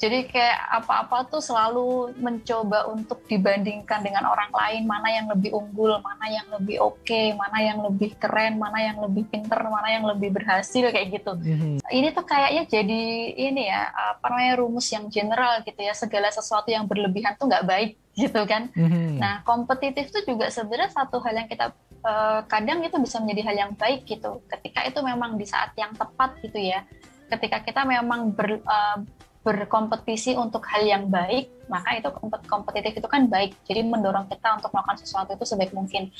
Jadi kayak apa-apa tuh selalu mencoba untuk dibandingkan dengan orang lain, mana yang lebih unggul, mana yang lebih oke, mana yang lebih keren, mana yang lebih pinter, mana yang lebih berhasil kayak gitu. Mhm. Ini tuh kayaknya jadi ini ya, apa namanya, rumus yang general gitu ya, segala sesuatu yang berlebihan tuh nggak baik gitu kan. Mhm. Nah, kompetitif tuh juga sebenarnya satu hal yang kita kadang itu bisa menjadi hal yang baik gitu, ketika itu memang di saat yang tepat gitu ya. Ketika kita memang berkompetisi untuk hal yang baik, maka itu kompetitif itu kan baik. Jadi mendorong kita untuk melakukan sesuatu itu sebaik mungkin.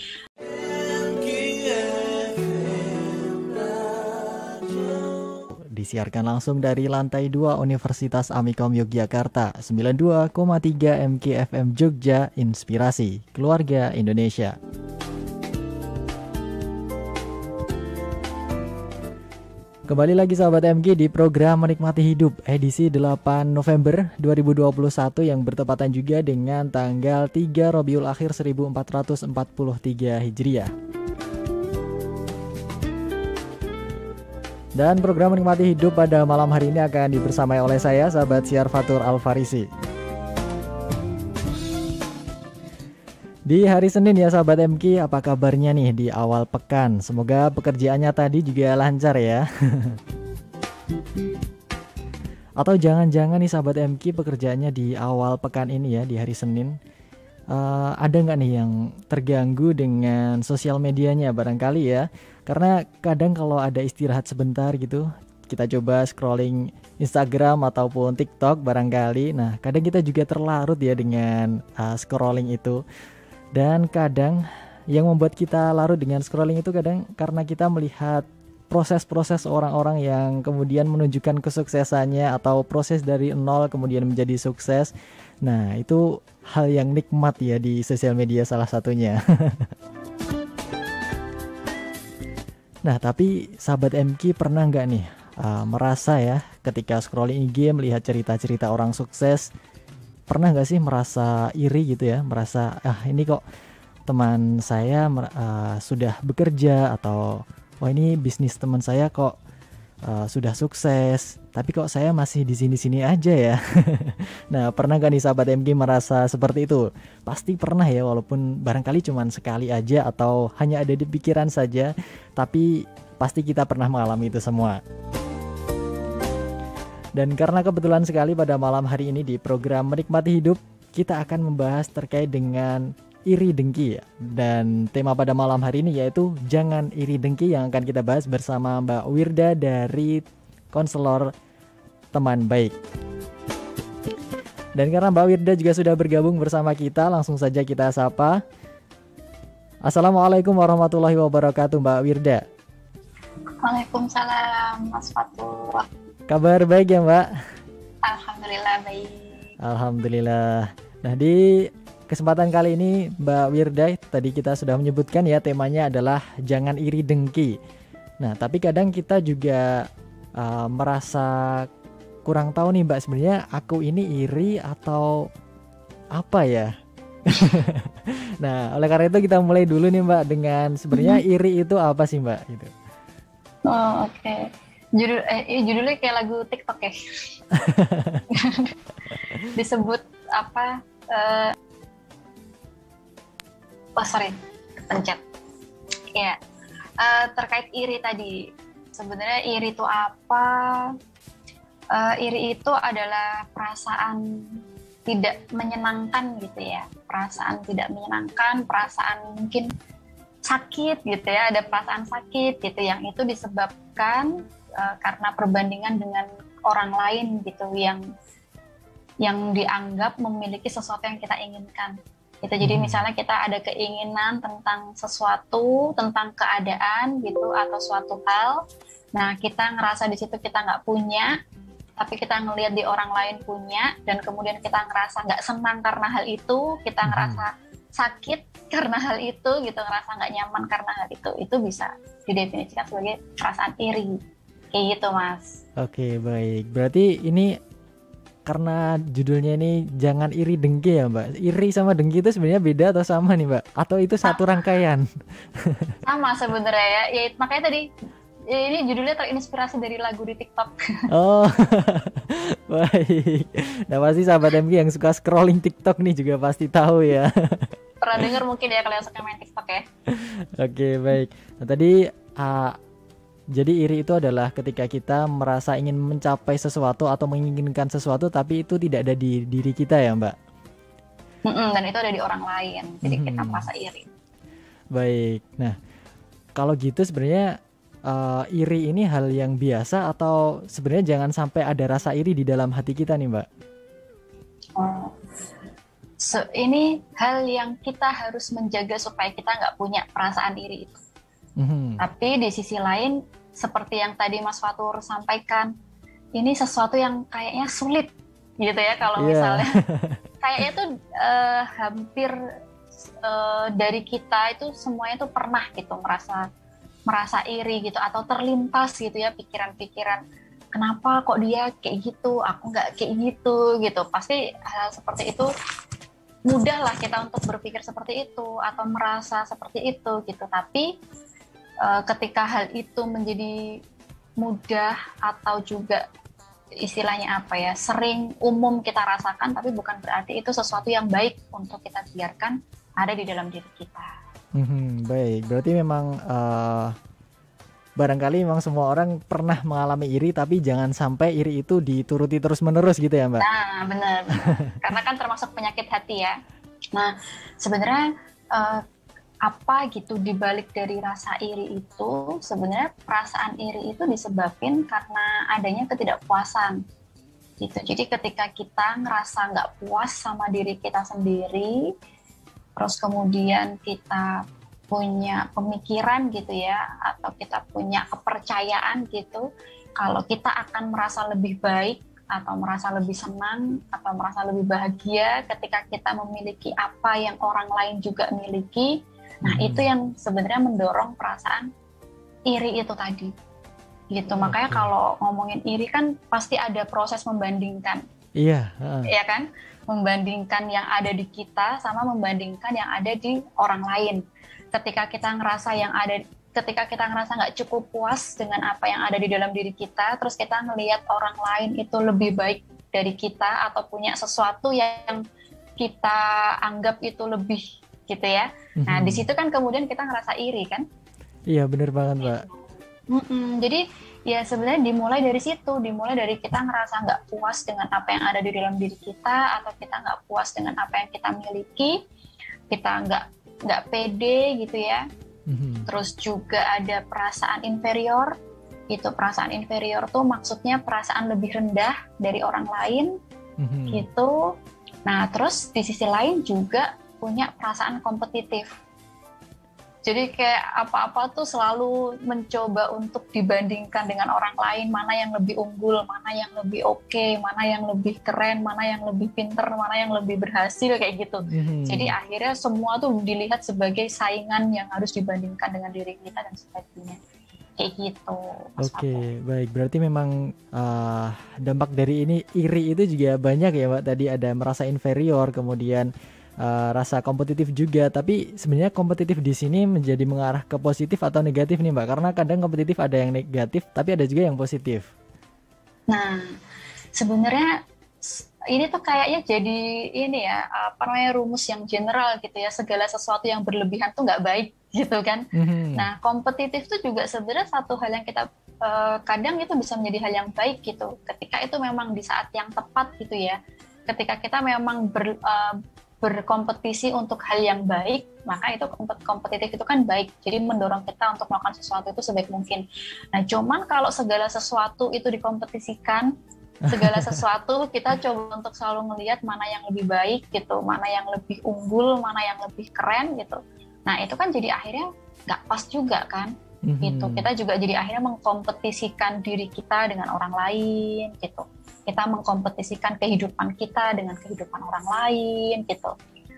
Disiarkan langsung dari lantai 2 Universitas Amikom Yogyakarta, 92,3 MKFM Jogja, Inspirasi Keluarga Indonesia. Kembali lagi sahabat MG di program Menikmati Hidup edisi 8 November 2021 yang bertepatan juga dengan tanggal 3 Rabiul Akhir 1443 Hijriah. Dan program Menikmati Hidup pada malam hari ini akan dibersamai oleh saya, sahabat siar Fatur Al-Farisi. Di hari Senin ya sahabat MK, apa kabarnya nih di awal pekan? Semoga pekerjaannya tadi juga lancar ya. Atau jangan-jangan nih sahabat MK pekerjaannya di awal pekan ini ya, di hari Senin, ada nggak nih yang terganggu dengan sosial medianya barangkali ya? Karena kadang kalau ada istirahat sebentar gitu, kita coba scrolling Instagram ataupun TikTok barangkali. Nah, kadang kita juga terlarut ya dengan scrolling itu. Dan kadang yang membuat kita larut dengan scrolling itu kadang karena kita melihat proses-proses orang-orang yang kemudian menunjukkan kesuksesannya atau proses dari nol kemudian menjadi sukses. Nah, itu hal yang nikmat ya di sosial media salah satunya. Nah, tapi sahabat MK pernah nggak nih merasa ya ketika scrolling IG melihat cerita-cerita orang sukses, pernah nggak sih merasa iri gitu ya, merasa ini kok teman saya sudah bekerja, atau wah ini bisnis teman saya kok sudah sukses, tapi kok saya masih di sini-sini aja ya. Nah, pernah nggak nih sahabat MG merasa seperti itu? Pasti pernah ya, walaupun barangkali cuma sekali aja atau hanya ada di pikiran saja, tapi pasti kita pernah mengalami itu semua. Dan karena kebetulan sekali pada malam hari ini di program Menikmati Hidup, kita akan membahas terkait dengan iri dengki ya. Dan tema pada malam hari ini yaitu jangan iri dengki, yang akan kita bahas bersama Mbak Wirda dari Konselor Teman Baik. Dan karena Mbak Wirda juga sudah bergabung bersama kita, langsung saja kita sapa. Assalamualaikum warahmatullahi wabarakatuh Mbak Wirda. Waalaikumsalam Mas Fatur. Kabar baik ya Mbak? Alhamdulillah baik. Alhamdulillah. Nah, di kesempatan kali ini Mbak Wirda, tadi kita sudah menyebutkan ya, temanya adalah jangan iri dengki. Nah, tapi kadang kita juga merasa kurang tahu nih Mbak, sebenarnya aku ini iri atau apa ya? Nah, oleh karena itu kita mulai dulu nih Mbak dengan sebenarnya iri itu apa sih Mbak? Gitu. Oh, oke. Judulnya kayak lagu TikTok ya. Disebut apa? Kepencet. Ya, terkait iri tadi. Sebenarnya iri itu apa? Iri itu adalah perasaan tidak menyenangkan gitu ya. Perasaan tidak menyenangkan, perasaan mungkin sakit gitu ya. Ada perasaan sakit gitu yang itu disebabkan karena perbandingan dengan orang lain gitu yang dianggap memiliki sesuatu yang kita inginkan. Gitu. Jadi misalnya kita ada keinginan tentang sesuatu, tentang keadaan gitu atau suatu hal. Nah, kita ngerasa di situ kita nggak punya, tapi kita ngelihat di orang lain punya, dan kemudian kita ngerasa nggak senang karena hal itu, kita ngerasa sakit karena hal itu gitu, ngerasa nggak nyaman karena hal itu bisa didefinisikan sebagai perasaan iri. Kayak gitu Mas. Oke, baik. Berarti ini karena judulnya ini jangan iri dengki ya Mbak. Iri sama dengki itu sebenarnya beda atau sama nih Mbak? Atau itu satu rangkaian? Sama sebenarnya ya makanya tadi Ya, ini judulnya terinspirasi dari lagu di TikTok. Oh, baik. Nah, pasti sahabat MG yang suka scrolling TikTok nih juga pasti tahu ya. Pernah denger mungkin ya kalau yang suka main TikTok ya. Oke, baik. Nah, tadi jadi iri itu adalah ketika kita merasa ingin mencapai sesuatu atau menginginkan sesuatu tapi itu tidak ada di diri kita ya, Mbak. Dan itu ada di orang lain, jadi kita merasa iri. Baik. Nah, kalau gitu sebenarnya iri ini hal yang biasa atau sebenarnya jangan sampai ada rasa iri di dalam hati kita nih, Mbak? Oh, ini hal yang kita harus menjaga supaya kita nggak punya perasaan iri itu. Tapi di sisi lain, seperti yang tadi Mas Fatur sampaikan, ini sesuatu yang kayaknya sulit gitu ya kalau misalnya kayaknya tuh hampir dari kita itu semuanya tuh pernah gitu merasa iri gitu atau terlintas gitu ya pikiran-pikiran, kenapa kok dia kayak gitu, aku nggak kayak gitu. Pasti hal seperti itu mudah lah kita untuk berpikir seperti itu atau merasa seperti itu gitu. Tapi ketika hal itu menjadi mudah atau juga istilahnya apa ya, sering umum kita rasakan, tapi bukan berarti itu sesuatu yang baik untuk kita biarkan ada di dalam diri kita. Baik, berarti memang barangkali memang semua orang pernah mengalami iri, tapi jangan sampai iri itu dituruti terus-menerus gitu ya, Mbak? Nah, benar. Karena kan termasuk penyakit hati ya. Nah, sebenarnya apa gitu dibalik dari rasa iri itu, sebenarnya perasaan iri itu disebabkan karena adanya ketidakpuasan gitu. Jadi ketika kita ngerasa nggak puas sama diri kita sendiri, terus kemudian kita punya pemikiran gitu ya, atau kita punya kepercayaan gitu, kalau kita akan merasa lebih baik atau merasa lebih senang atau merasa lebih bahagia ketika kita memiliki apa yang orang lain juga miliki. Nah, itu yang sebenarnya mendorong perasaan iri itu tadi. Gitu. Makanya kalau ngomongin iri kan pasti ada proses membandingkan. Iya, Iya kan? Membandingkan yang ada di kita sama membandingkan yang ada di orang lain. Ketika kita ngerasa nggak cukup puas dengan apa yang ada di dalam diri kita, terus kita ngelihat orang lain itu lebih baik dari kita atau punya sesuatu yang kita anggap itu lebih gitu ya. Nah, di situ kan kemudian kita ngerasa iri kan? Iya, benar banget, Mbak. Jadi ya sebenarnya dimulai dari situ, dimulai dari kita ngerasa nggak puas dengan apa yang ada di dalam diri kita, atau kita nggak puas dengan apa yang kita miliki, kita nggak pede gitu ya. Terus juga ada perasaan inferior. Itu perasaan inferior tuh maksudnya perasaan lebih rendah dari orang lain gitu. Nah, terus di sisi lain juga punya perasaan kompetitif. Jadi kayak apa-apa tuh selalu mencoba untuk dibandingkan dengan orang lain, mana yang lebih unggul, mana yang lebih oke, mana yang lebih keren, mana yang lebih pinter, mana yang lebih berhasil kayak gitu. Jadi akhirnya semua tuh dilihat sebagai saingan yang harus dibandingkan dengan diri kita dan sebagainya. Kayak gitu. Oke, baik. Berarti memang dampak dari ini iri itu juga banyak ya, Mbak. Tadi ada merasa inferior, kemudian rasa kompetitif juga. Tapi sebenarnya kompetitif di sini menjadi mengarah ke positif atau negatif nih, Mbak? Karena kadang kompetitif ada yang negatif, tapi ada juga yang positif. Nah, sebenarnya ini tuh kayaknya jadi ini ya, apa namanya, rumus yang general gitu ya. Segala sesuatu yang berlebihan tuh nggak baik gitu kan. Nah, kompetitif tuh juga sebenarnya satu hal yang kita kadang itu bisa menjadi hal yang baik gitu. Ketika itu memang di saat yang tepat gitu ya. Ketika kita memang berkompetisi untuk hal yang baik, maka itu kompetitif itu kan baik. Jadi mendorong kita untuk melakukan sesuatu itu sebaik mungkin. Nah, cuman kalau segala sesuatu itu dikompetisikan, segala sesuatu kita coba untuk selalu melihat mana yang lebih baik gitu, mana yang lebih unggul, mana yang lebih keren gitu. Nah, itu kan jadi akhirnya nggak pas juga kan. Gitu. Kita juga jadi akhirnya mengkompetisikan diri kita dengan orang lain gitu. Kita mengkompetisikan kehidupan kita dengan kehidupan orang lain gitu.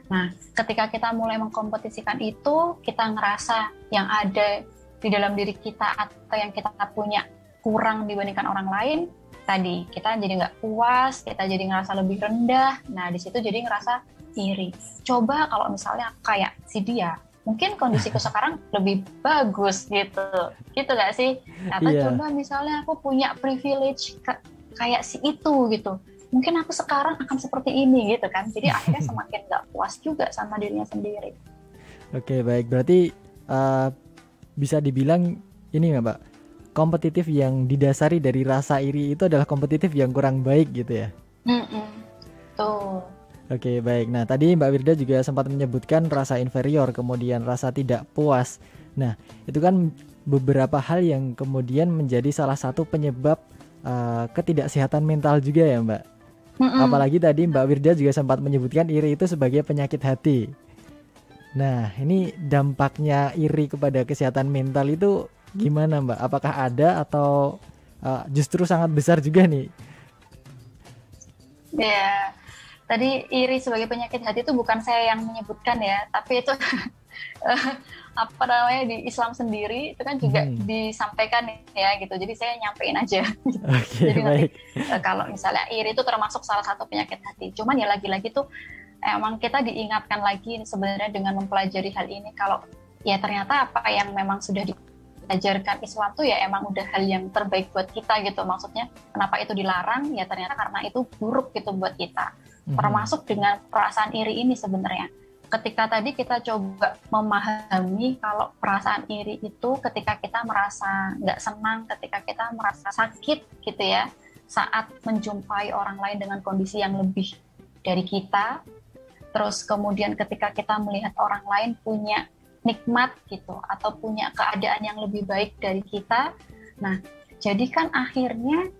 Nah, ketika kita mulai mengkompetisikan itu, kita ngerasa yang ada di dalam diri kita atau yang kita punya kurang dibandingkan orang lain, tadi kita jadi nggak puas, kita jadi ngerasa lebih rendah. Nah, di situ jadi ngerasa iri. Coba kalau misalnya kayak si dia, mungkin kondisiku sekarang lebih bagus gitu gak sih? Atau Iya. coba misalnya aku punya privilege kayak si itu gitu, mungkin aku sekarang akan seperti ini gitu kan. Jadi akhirnya semakin nggak puas juga sama dirinya sendiri. Oke, baik. Berarti eh, bisa dibilang ini nggak, Mbak? Kompetitif yang didasari dari rasa iri itu adalah kompetitif yang kurang baik gitu ya. Mm-mm. Tuh. Oke, baik. Nah, tadi Mbak Wirda juga sempat menyebutkan rasa inferior, kemudian rasa tidak puas. Nah, itu kan beberapa hal yang kemudian menjadi salah satu penyebab ketidaksehatan mental juga ya, Mbak. Mm-mm. Apalagi tadi Mbak Wirda juga sempat menyebutkan iri itu sebagai penyakit hati. Nah, ini dampaknya iri kepada kesehatan mental itu gimana, Mbak? Apakah ada atau justru sangat besar juga nih? Ya, tadi iri sebagai penyakit hati itu bukan saya yang menyebutkan ya, tapi itu apa namanya di Islam sendiri itu kan juga Mhm. disampaikan ya gitu. Jadi saya nyampein aja. Oke, Jadi nanti baik. kalau misalnya iri itu termasuk salah satu penyakit hati. Cuman ya lagi-lagi tuh emang kita diingatkan lagi sebenarnya dengan mempelajari hal ini kalau ya ternyata apa yang memang sudah diajarkan Islam tuh ya emang udah hal yang terbaik buat kita gitu. Maksudnya kenapa itu dilarang ya ternyata karena itu buruk gitu buat kita. Mhm. Termasuk dengan perasaan iri ini sebenarnya. Ketika tadi kita coba memahami kalau perasaan iri itu ketika kita merasa nggak senang, ketika kita merasa sakit gitu ya, saat menjumpai orang lain dengan kondisi yang lebih dari kita, terus kemudian ketika kita melihat orang lain punya nikmat gitu, atau punya keadaan yang lebih baik dari kita, nah jadi kan akhirnya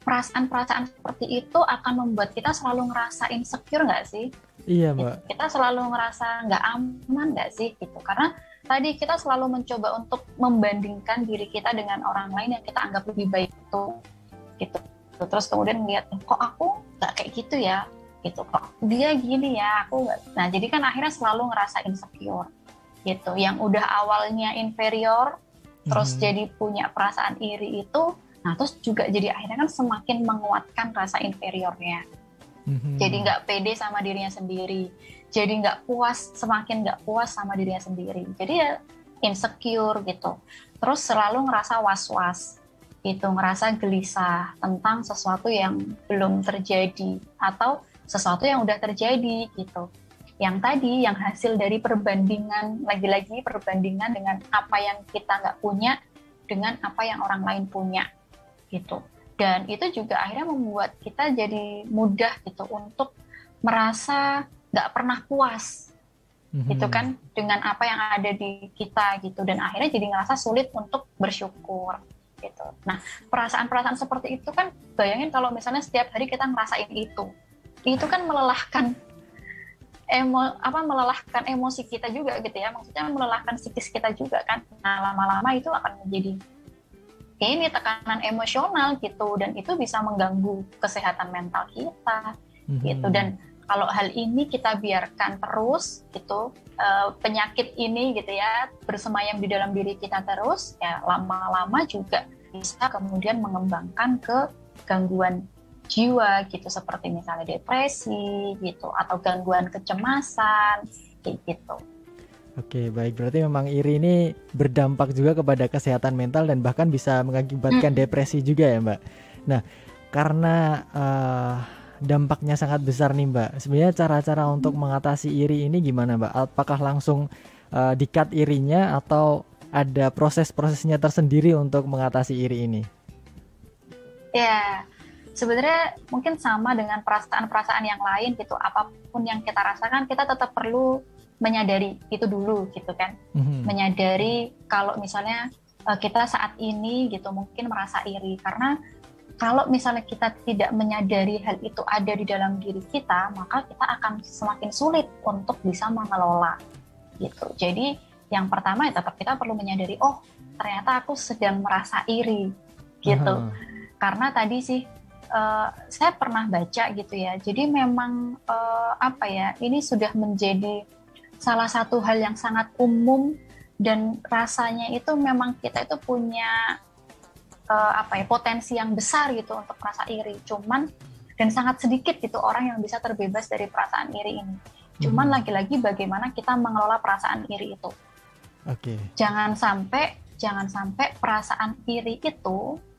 perasaan-perasaan seperti itu akan membuat kita selalu ngerasa insecure nggak sih? Iya, Gitu. Mbak. Kita selalu ngerasa nggak aman nggak sih gitu, karena tadi kita selalu mencoba untuk membandingkan diri kita dengan orang lain yang kita anggap lebih baik itu gitu. Terus kemudian melihat kok aku nggak kayak gitu ya gitu, kok dia gini ya aku nggak. Nah jadi kan akhirnya selalu ngerasa insecure gitu, yang udah awalnya inferior terus Mhm. jadi punya perasaan iri itu. Nah terus juga jadi akhirnya kan semakin menguatkan rasa inferiornya. Jadi Mhm. nggak pede sama dirinya sendiri, jadi nggak puas, semakin nggak puas sama dirinya sendiri, jadi ya insecure gitu, terus selalu ngerasa was-was gitu, ngerasa gelisah tentang sesuatu yang belum terjadi atau sesuatu yang udah terjadi gitu, yang tadi yang hasil dari perbandingan, lagi-lagi perbandingan dengan apa yang kita nggak punya dengan apa yang orang lain punya gitu. Dan itu juga akhirnya membuat kita jadi mudah gitu untuk merasa nggak pernah puas gitu Mhm. kan dengan apa yang ada di kita gitu, dan akhirnya jadi ngerasa sulit untuk bersyukur gitu. Nah perasaan-perasaan seperti itu kan, bayangin kalau misalnya setiap hari kita ngerasain itu kan melelahkan melelahkan emosi kita juga gitu ya, maksudnya melelahkan psikis kita juga kan. Nah lama-lama itu akan menjadi ini tekanan emosional gitu, dan itu bisa mengganggu kesehatan mental kita gitu. Mhm. Dan kalau hal ini kita biarkan terus gitu, penyakit ini gitu ya bersemayam di dalam diri kita terus, ya lama-lama juga bisa kemudian mengembangkan ke gangguan jiwa gitu, seperti misalnya depresi gitu atau gangguan kecemasan kayak gitu. Oke, baik. Berarti memang iri ini berdampak juga kepada kesehatan mental dan bahkan bisa mengakibatkan depresi juga ya, Mbak. Nah, karena dampaknya sangat besar nih, Mbak. Sebenarnya cara-cara untuk mengatasi iri ini gimana, Mbak? Apakah langsung di-cut irinya atau ada proses-prosesnya tersendiri untuk mengatasi iri ini? Ya, sebenarnya mungkin sama dengan perasaan-perasaan yang lain gitu. Apapun yang kita rasakan, kita tetap perlu menyadari itu dulu gitu kan. Menyadari kalau misalnya kita saat ini gitu mungkin merasa iri, karena kalau misalnya kita tidak menyadari hal itu ada di dalam diri kita, maka kita akan semakin sulit untuk bisa mengelola gitu. Jadi yang pertama ya tetap kita perlu menyadari, oh ternyata aku sedang merasa iri gitu. Karena tadi sih saya pernah baca gitu ya, jadi memang ini sudah menjadi salah satu hal yang sangat umum, dan rasanya itu memang kita itu punya potensi yang besar gitu untuk merasa iri, cuman dan sangat sedikit gitu orang yang bisa terbebas dari perasaan iri ini. Cuman lagi-lagi bagaimana kita mengelola perasaan iri itu. Oke. Jangan sampai perasaan iri itu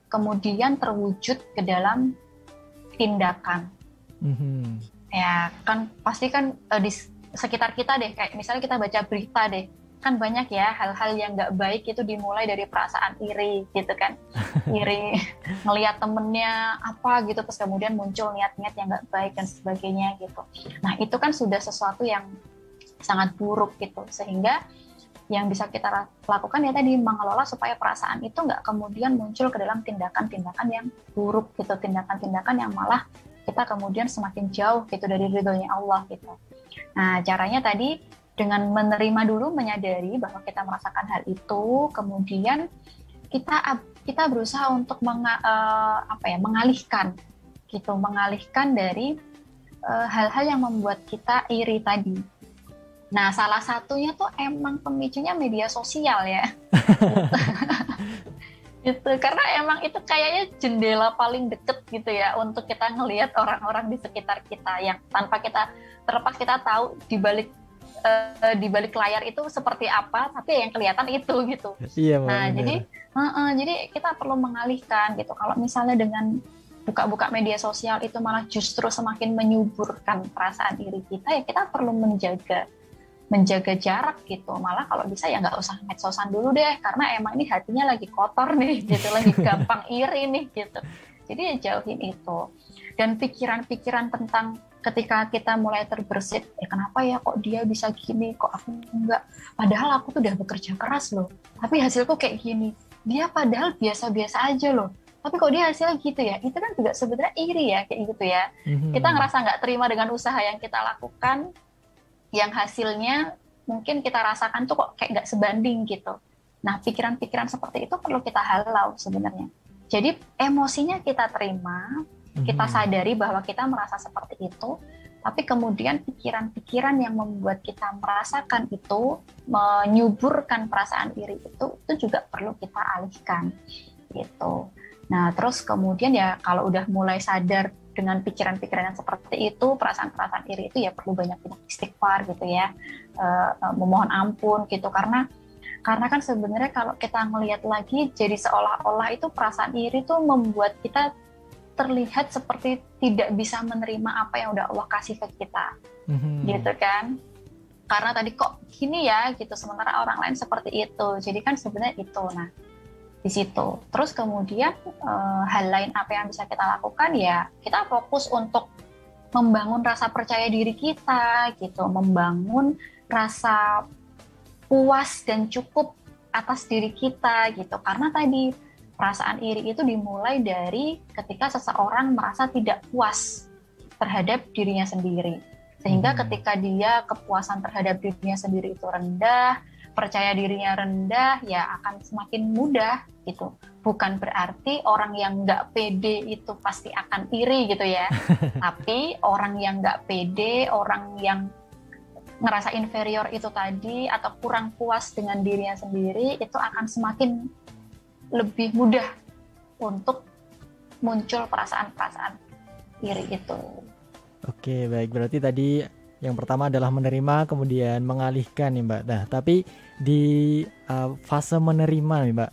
kemudian terwujud ke dalam tindakan. Ya kan pasti kan di sekitar kita deh, kayak misalnya kita baca berita deh, kan banyak ya hal-hal yang nggak baik itu dimulai dari perasaan iri gitu kan. Iri ngelihat temennya apa gitu, terus kemudian muncul niat-niat yang nggak baik dan sebagainya gitu. Nah itu kan sudah sesuatu yang sangat buruk gitu, sehingga yang bisa kita lakukan ya tadi mengelola supaya perasaan itu nggak kemudian muncul ke dalam tindakan-tindakan yang buruk gitu, tindakan-tindakan yang malah kita kemudian semakin jauh gitu dari ridhonya Allah gitu. Nah caranya tadi dengan menerima dulu, menyadari bahwa kita merasakan hal itu, kemudian kita berusaha untuk mengalihkan gitu, mengalihkan dari hal-hal yang membuat kita iri tadi. Nah, salah satunya tuh emang pemicunya media sosial ya. Gitu. Karena emang itu kayaknya jendela paling deket gitu ya untuk kita ngelihat orang-orang di sekitar kita yang tanpa kita, terlepas kita tahu di balik layar itu seperti apa, tapi yang kelihatan itu gitu. Iya, nah, jadi kita perlu mengalihkan gitu. Kalau misalnya dengan buka-buka media sosial itu malah justru semakin menyuburkan perasaan iri kita, ya kita perlu menjaga jarak gitu. Malah kalau bisa ya nggak usah medsosan dulu deh, karena emang ini hatinya lagi kotor nih gitu, lagi gampang iri nih gitu. Jadi ya jauhin itu. Dan pikiran-pikiran tentang ketika kita mulai terbersit, kenapa ya kok dia bisa gini, kok aku enggak, padahal aku tuh udah bekerja keras loh, tapi hasilku kayak gini. Dia padahal biasa-biasa aja loh, tapi kok dia hasilnya gitu ya. Itu kan juga sebenarnya iri ya, kayak gitu ya. Kita ngerasa nggak terima dengan usaha yang kita lakukan, yang hasilnya mungkin kita rasakan tuh kok kayak nggak sebanding gitu. Nah, pikiran-pikiran seperti itu perlu kita halau sebenarnya. Jadi emosinya kita terima, kita sadari bahwa kita merasa seperti itu, tapi kemudian pikiran-pikiran yang membuat kita merasakan itu, menyuburkan perasaan iri itu juga perlu kita alihkan gitu. Nah, terus kemudian ya kalau udah mulai sadar dengan pikiran-pikiran yang seperti itu, perasaan-perasaan iri itu ya perlu banyak istighfar gitu ya, memohon ampun gitu, karena kan sebenarnya kalau kita ngelihat lagi jadi seolah-olah itu perasaan iri itu membuat kita terlihat seperti tidak bisa menerima apa yang udah Allah kasih ke kita, gitu kan? Karena tadi kok gini ya gitu, sementara orang lain seperti itu, jadi kan sebenarnya itu. Nah di situ. Terus kemudian hal lain apa yang bisa kita lakukan ya kita fokus untuk membangun rasa percaya diri kita gitu, membangun rasa puas dan cukup atas diri kita gitu. Karena tadi perasaan iri itu dimulai dari ketika seseorang merasa tidak puas terhadap dirinya sendiri. Sehingga ketika dia kepuasan terhadap dirinya sendiri itu rendah, percaya dirinya rendah, ya akan semakin mudah gitu. Bukan berarti orang yang nggak pede itu pasti akan iri gitu ya. Tapi orang yang nggak pede, orang yang ngerasa inferior itu tadi atau kurang puas dengan dirinya sendiri, itu akan semakin lebih mudah untuk muncul perasaan-perasaan iri itu. Oke, baik. Berarti tadi yang pertama adalah menerima, kemudian mengalihkan nih Mbak. Nah, tapi di fase menerima nih Mbak,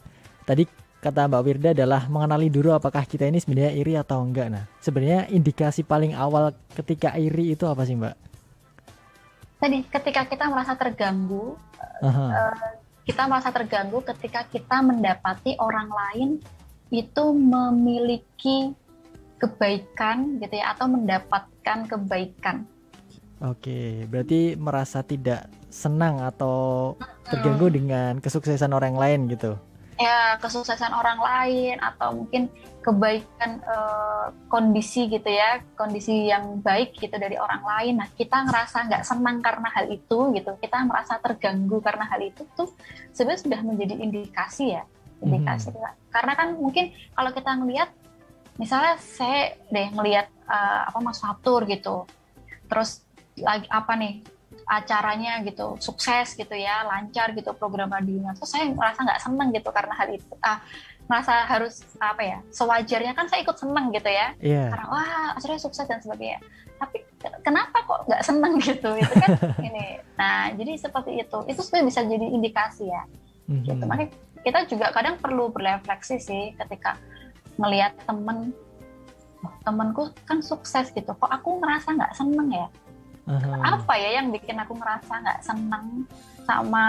tadi kata Mbak Wirda adalah mengenali dulu apakah kita ini sebenarnya iri atau enggak. Nah, sebenarnya indikasi paling awal ketika iri itu apa sih Mbak? Tadi ketika kita merasa terganggu, ketika kita mendapati orang lain itu memiliki kebaikan gitu ya, atau mendapatkan kebaikan. Oke, berarti merasa tidak senang atau terganggu dengan kesuksesan orang lain gitu. Ya, kesuksesan orang lain atau mungkin kebaikan kondisi gitu ya, kondisi yang baik gitu dari orang lain. Nah, kita ngerasa nggak senang karena hal itu gitu, kita merasa terganggu karena hal itu tuh sebenarnya sudah menjadi indikasi ya, indikasi. Karena kan mungkin kalau kita ngelihat, misalnya saya ngelihat Mas Fatur gitu, terus lagi acaranya gitu sukses gitu ya, lancar gitu program radionya, terus saya merasa nggak seneng gitu karena hal itu. merasa harus apa ya, sewajarnya kan saya ikut seneng gitu ya, Iya. karena wah akhirnya sukses dan sebagainya. Tapi kenapa kok nggak seneng gitu, itu kan ini. Nah jadi seperti itu sebenarnya bisa jadi indikasi ya gitu. Mhm. Makanya kita juga kadang perlu berefleksi sih ketika ngelihat temenku kan sukses gitu, kok aku ngerasa nggak seneng ya, Aha. apa ya yang bikin aku ngerasa nggak seneng sama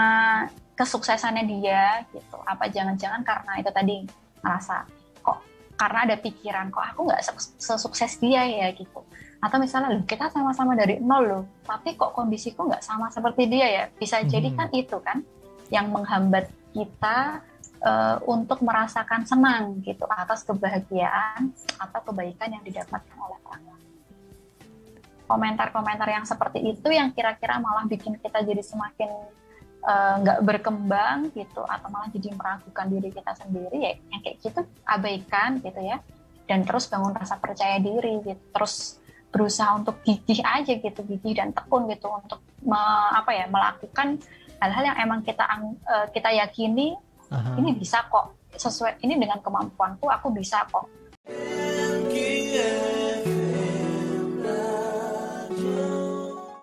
kesuksesannya dia gitu. Apa jangan-jangan karena itu tadi, ngerasa kok, karena ada pikiran kok aku nggak sesukses dia ya gitu. Atau misalnya loh kita sama-sama dari nol loh, tapi kok kondisiku nggak sama seperti dia ya. Bisa jadi kan itu kan yang menghambat kita untuk merasakan senang gitu atas kebahagiaan atau kebaikan yang didapatkan oleh orang lain. Komentar-komentar yang seperti itu yang kira-kira malah bikin kita jadi semakin nggak berkembang gitu, atau malah jadi meragukan diri kita sendiri, ya yang kayak gitu abaikan gitu ya, dan terus bangun rasa percaya diri gitu, terus berusaha untuk gigih aja gitu, gigih dan tekun gitu untuk melakukan hal-hal yang emang kita yakini ini bisa kok, sesuai ini dengan kemampuanku, aku bisa kok.